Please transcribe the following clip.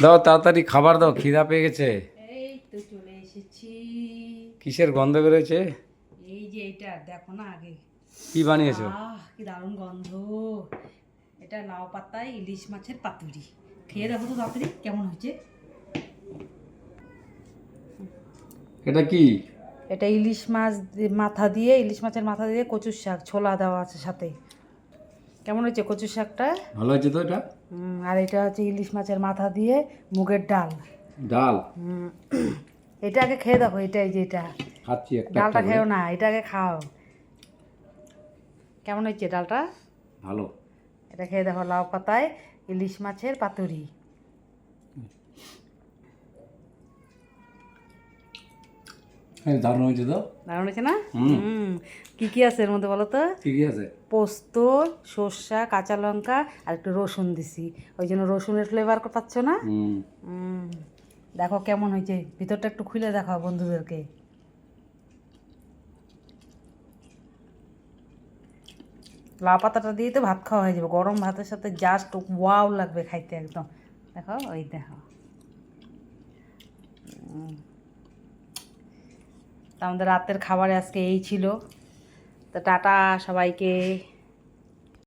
দাও তাড়াতাড়ি খাবার দাও, খিদা পেয়ে গেছে। এই তো চলে এসেছি। কিসের গন্ধ বেরোচ্ছে? এই যে এটা দেখো না আগে। কি বানিয়েছো? কি দারুণ গন্ধ। এটা লাউ পাতায় ইলিশ মাছের পাতুরি। খেয়ে দেখো তো তাড়াতাড়ি কেমন হয়েছে। এটা কি? এটা ইলিশ মাছ মাথা দিয়ে, ইলিশ মাছের মাথা দিয়ে কচুর শাক ছোলা দেওয়া আছে সাথে। কেমন হয়েছে কচুর শাকটা? ভালো হয়েছে তো এটা? আর এটা হচ্ছে ইলিশ মাছের মাথা দিয়ে মুগের ডাল। ডাল? এটা আগে খেয়ে দেখো। এটা এই যে এটা খাচ্ছি একটা ডালটা একটা করে। খেও না, এটা আগে খাও। কেমন হয়েছে ডালটা? ভালো। এটা খেয়ে দেখো, লাউ পাতায় ইলিশ মাছের পাতুরি। হ্যাঁ, দারুণ হয়েছে তো। দারুণ হয়েছে না? কি কি আছে এর মধ্যে বলো তো? কি কি আছে? পোস্ত, সর্ষা, কাঁচা লঙ্কা আর একটু রসুন দিছি, ওই জন্য রসুনের ফ্লেভার পাচ্ছ না? দেখো কেমন হয়েছে, ভিতরটা একটু খুলে দেখাও বন্ধুদেরকে। লাউ পাতাটা দিয়ে তো ভাত খাওয়া হয়ে যাবে, গরম ভাতের সাথে জাস্ট ওয়াও লাগবে খাইতে একদম। দেখো ওই দেখো। তা আমাদের রাতের খাবারে আজকে এই ছিল। তো টাটা সবাইকে।